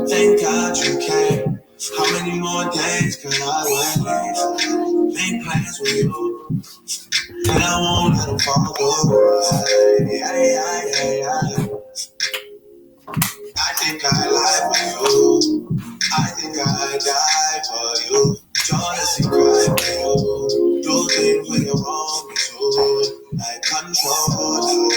Thank God you came. How many more days could I wait? Make plans with you, and I won't let them fall through. I think I lie for you. I think I die for you. Jealousy cry for you. Do things when you want me to. Like control,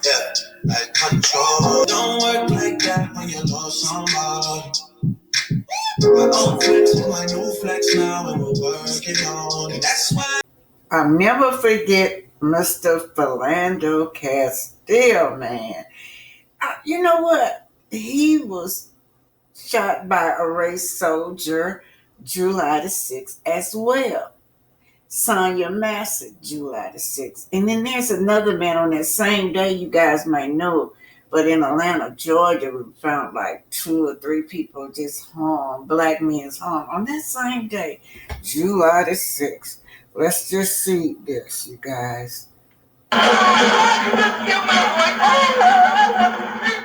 yeah, like control. Don't work like that when you love somebody. My old flex is my new flex now, and we're working on it. That's why I'll never forget Mr. Philando Castile, man. You know what? He was shot by a race soldier July the 6th as well. Sonya Massey, July the 6th. And then there's another man on that same day, you guys might know, but in Atlanta, Georgia, we found like 2 or 3 people just hung, black men's hung on that same day, July the 6th. Let's just see this, you guys.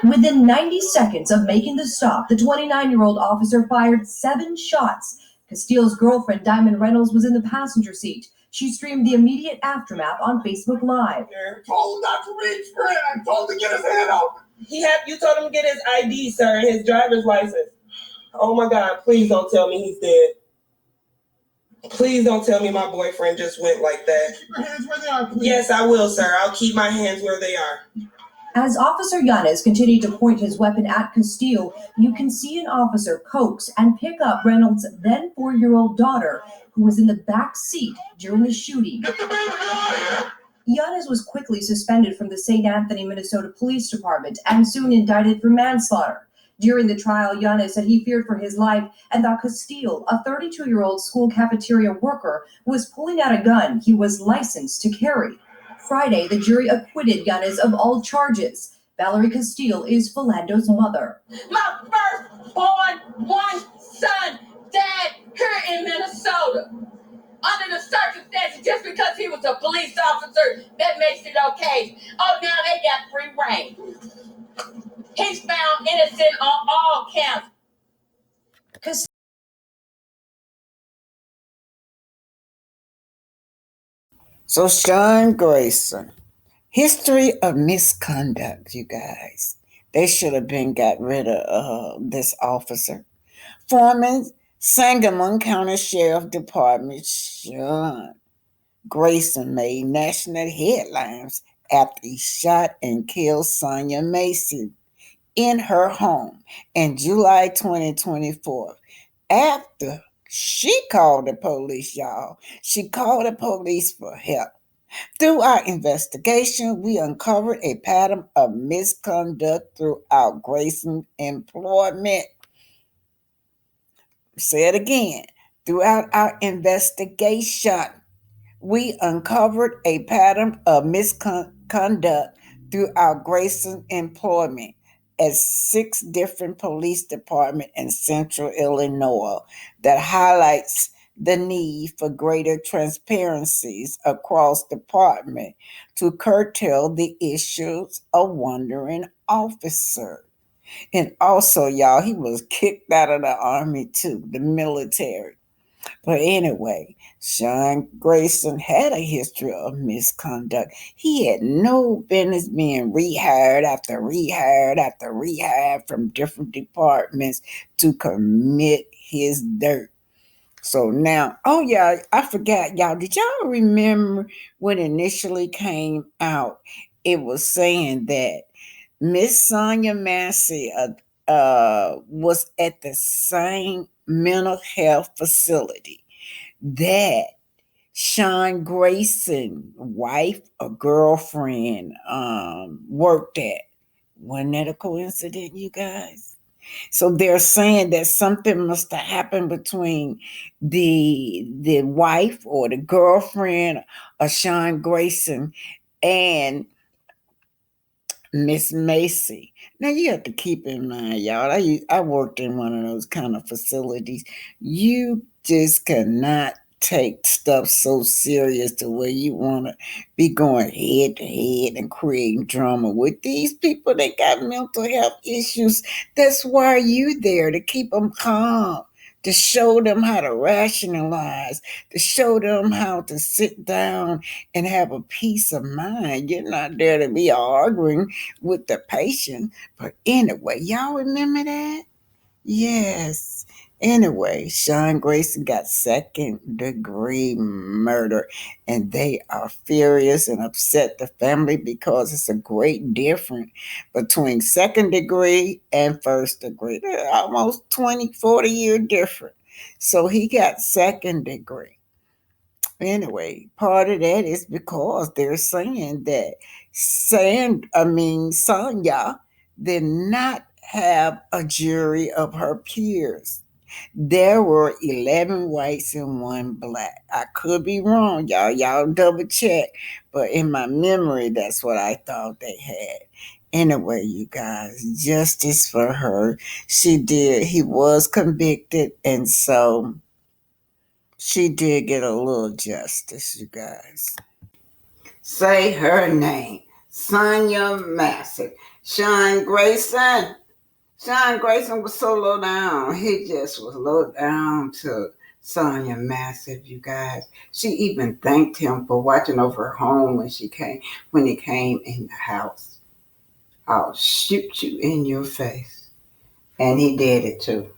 Within 90 seconds of making the stop, the 29-year-old officer fired 7 shots. Castile's girlfriend, Diamond Reynolds, was in the passenger seat. She streamed the immediate aftermath on Facebook Live. I told him not to reach for it. I told him to get his hand open. You told him to get his ID, sir, his driver's license. Oh my God, please don't tell me he's dead. Please don't tell me my boyfriend just went like that. Keep your hands where they are, please. Yes, I will, sir. I'll keep my hands where they are. As Officer Yanez continued to point his weapon at Castile, you can see an officer coax and pick up Reynolds' then 4-year-old daughter, who was in the back seat during the shooting. Yanez was quickly suspended from the St. Anthony, Minnesota Police Department and soon indicted for manslaughter. During the trial, Yanez said he feared for his life and that Castile, a 32-year-old school cafeteria worker, was pulling out a gun he was licensed to carry. Friday, the jury acquitted Yanez of all charges. Valerie Castile is Philando's mother. My firstborn one son died here in Minnesota. Under the circumstances, just because he was a police officer, that makes it okay. Oh, now they got free reign. He's found innocent on all counts. So Sean Grayson, history of misconduct, you guys. They should have been got rid of this officer. Former Sangamon County Sheriff Department Sean Grayson made national headlines after he shot and killed Sonya Massey in her home in July 2024 after she called the police, y'all. She called the police for help. Through our investigation, we uncovered a pattern of misconduct throughout Grayson's employment. Say it again. Throughout our investigation, we uncovered a pattern of misconduct throughout Grayson's employment at 6 different police departments in central Illinois that highlights the need for greater transparencies across department to curtail the issues of wandering officer. And also, y'all, he was kicked out of the army too, the military. But anyway, Sean Grayson had a history of misconduct. He had no business being rehired after rehired after rehired from different departments to commit his dirt. So now, oh yeah, I forgot, y'all. Did y'all remember when initially came out? It was saying that Miss Sonya Massey was at the same mental health facility that Sean Grayson, wife or girlfriend, worked at. Wasn't that a coincidence, you guys? So they're saying that something must have happened between the wife or the girlfriend of Sean Grayson and Miss Massey. Now you have to keep in mind, y'all. I worked in one of those kind of facilities. You just cannot take stuff so serious to where you want to be going head to head and creating drama with these people that got mental health issues. That's why you there, to keep them calm, to show them how to rationalize, to show them how to sit down and have a peace of mind. You're not there to be arguing with the patient. But anyway, y'all remember that? Yes. Anyway, Sean Grayson got second-degree murder, and they are furious and upset, the family, because it's a great difference between second degree and first degree. They're almost 20, 40-year difference. So he got second degree. Anyway, part of that is because they're saying that Sonya did not have a jury of her peers. There were 11 whites and 1 black. I could be wrong, y'all. Y'all double check. But in my memory, that's what I thought they had. Anyway, you guys, justice for her. He was convicted, and so she did get a little justice, you guys. Say her name. Sonya Massey. Sean Grayson. Sean Grayson was so low down. He just was low down to Sonya Massey, you guys. She even thanked him for watching over her home when he came in the house. I'll shoot you in your face. And he did it too.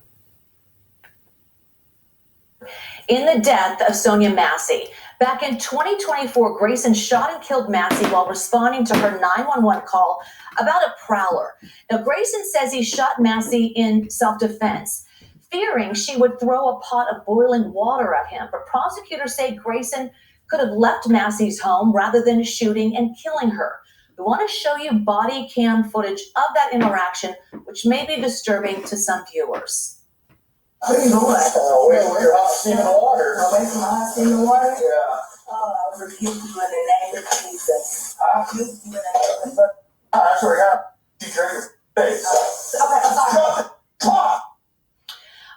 In the death of Sonya Massey, back in 2024, Grayson shot and killed Massey while responding to her 911 call about a prowler. Now, Grayson says he shot Massey in self-defense, fearing she would throw a pot of boiling water at him. But prosecutors say Grayson could have left Massey's home rather than shooting and killing her. We want to show you body cam footage of that interaction, which may be disturbing to some viewers. How do you know that? Away from your hot steam in the water. Away from the hot steam in the water? Yeah. Oh, I rebuke you in the name of Jesus. I rebuke you in the name of Jesus. That's what happened. She turned her face. Okay, I'm sorry. Drop it. Plop.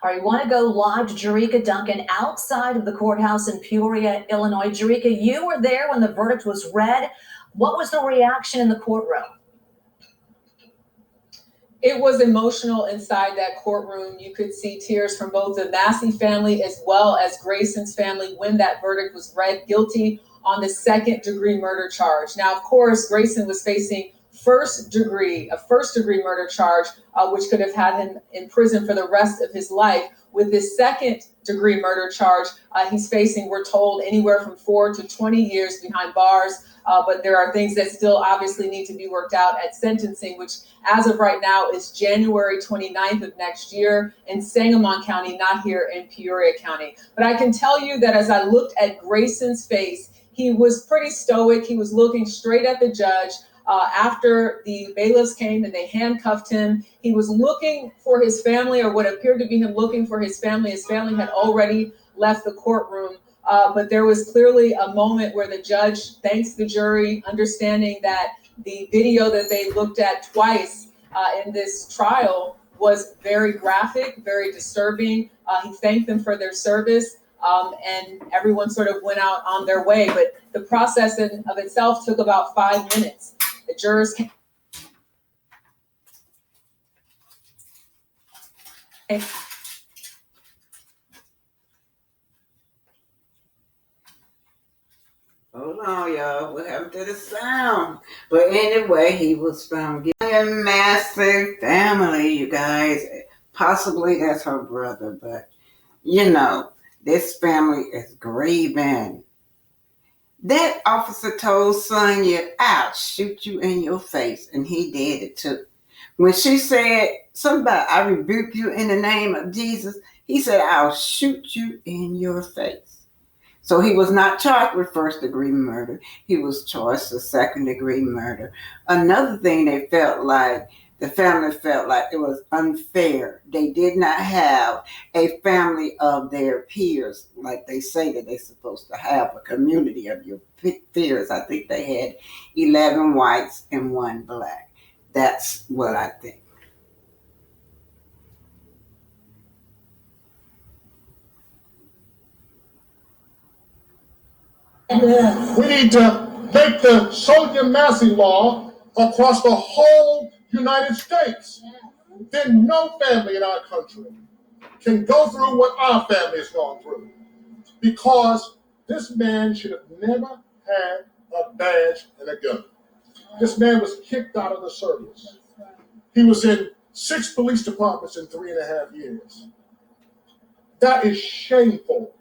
All right, you want to go live to Jerika Duncan outside of the courthouse in Peoria, Illinois. Jerika, you were there when the verdict was read. What was the reaction in the courtroom? It was emotional inside that courtroom. You could see tears from both the Massey family as well as Grayson's family when that verdict was read guilty on the second-degree murder charge. Now, of course, Grayson was facing a first-degree murder charge, which could have had him in prison for the rest of his life. With this second-degree murder charge, he's facing, we're told, anywhere from 4 to 20 years behind bars. But there are things that still obviously need to be worked out at sentencing, which as of right now is January 29th of next year in Sangamon County, not here in Peoria County. But I can tell you that as I looked at Grayson's face, he was pretty stoic. He was looking straight at the judge. After the bailiffs came and they handcuffed him, he was looking for his family, or what appeared to be him looking for his family. His family had already left the courtroom. But there was clearly a moment where the judge thanks the jury, understanding that the video that they looked at twice in this trial was very graphic, very disturbing. He thanked them for their service, and everyone sort of went out on their way. But the process of itself took about 5 minutes. The jurors came. Hold on, y'all. What happened to the sound? But anyway, he was found guilty. A massive family, you guys. Possibly that's her brother, but this family is grieving. That officer told Sonya, I'll shoot you in your face, and he did it too. When she said something about, I rebuke you in the name of Jesus, he said, I'll shoot you in your face. So he was not charged with first-degree murder. He was charged with second-degree murder. Another thing the family felt like it was unfair. They did not have a family of their peers, like they say that they're supposed to have, a community of your peers. I think they had 11 whites and 1 black. That's what I think. We need to make the Sonia Massey law across the whole United States. Then no family in our country can go through what our family has gone through, because this man should have never had a badge and a gun. This man was kicked out of the service. He was in 6 police departments in 3.5 years. That is shameful.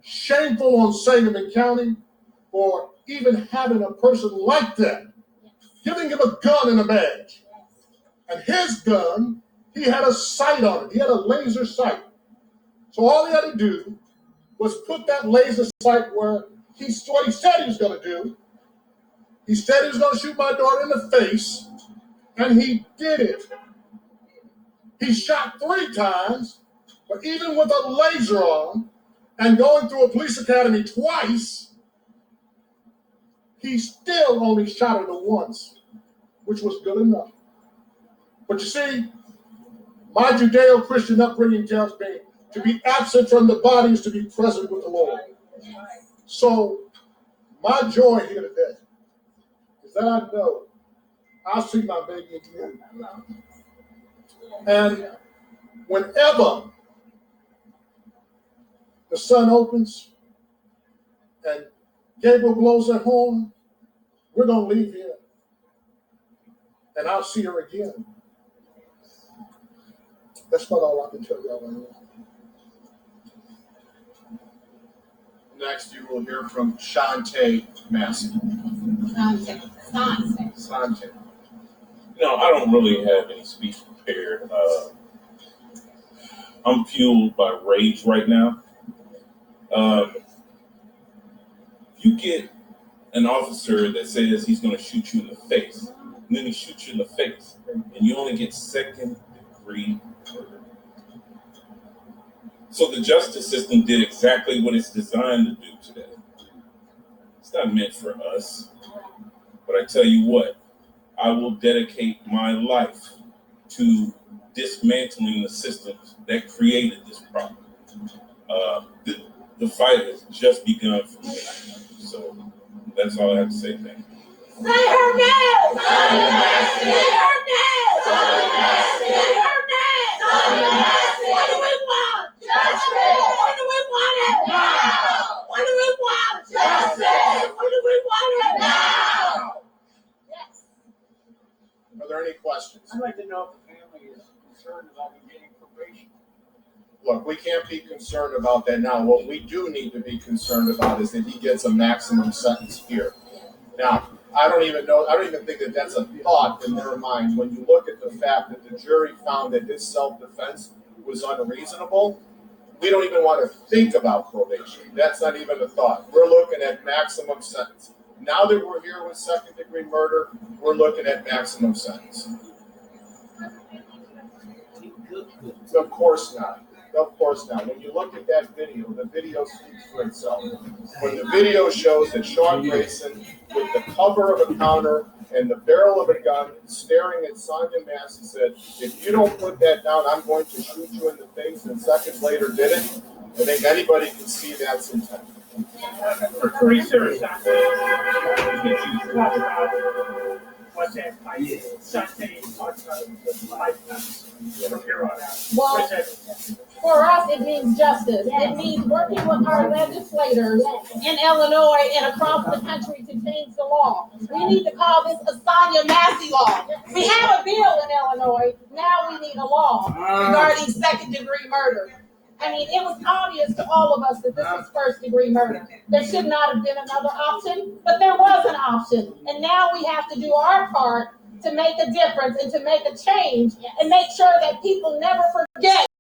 Shameful on Sangamon County for even having a person like that, giving him a gun and a badge. And his gun, he had a sight on it. He had a laser sight. So all he had to do was put that laser sight where what he said he was going to do. He said he was going to shoot my daughter in the face, and he did it. He shot 3 times, but even with a laser on and going through a police academy twice, he still only shot her once, which was good enough. But you see, my Judeo-Christian upbringing tells me to be absent from the body is to be present with the Lord. So my joy here today is that I know I'll see my baby again. And whenever the sun opens and Gabriel blows that horn, we're going to leave here. And I'll see her again. That's about all I can tell y'all right now. Next, you will hear from Shantae Massey. Sante. No, I don't really have any speech prepared. I'm fueled by rage right now. You get an officer that says he's going to shoot you in the face, and then he shoots you in the face, and you only get 2nd-degree murder. So the justice system did exactly what it's designed to do today. It's not meant for us. But I tell you what, I will dedicate my life to dismantling the systems that created this problem. The fight has just begun for me. So that's all I have to say. Thank you. Say her name! Say her name! Say her name! What do we want? Justice! What do we want it? Now! What do we want? Justice! What do we want it? Now! Yes. Are there any questions? I'd like to know if the family is concerned about him getting probation. Look, we can't be concerned about that now. What we do need to be concerned about is that he gets a maximum sentence here. Now, I don't even think that that's a thought in their mind. When you look at the fact that the jury found that his self-defense was unreasonable, we don't even want to think about probation. That's not even a thought. We're looking at maximum sentence. Now that we're here with 2nd-degree murder, we're looking at maximum sentence. Of course not. Of course not. When you look at that video, the video speaks for itself. When the video shows that Sean Grayson, with the cover of a counter and the barrel of a gun, staring at Sonia Massey, said, "If you don't put that down, I'm going to shoot you in the face," and seconds later did it, I think anybody can see that's intent. Pretty serious. Talk about what that fight Sunday talked about the life from here on out. Well, for us, it means justice. It means working with our legislators in Illinois and across the country to change the law. We need to call this a Sonia Massey law. We have a bill in Illinois. Now we need a law regarding 2nd-degree murder. I mean, it was obvious to all of us that this is 1st-degree murder. There should not have been another option, but there was an option. And now we have to do our part to make a difference and to make a change and make sure that people never forget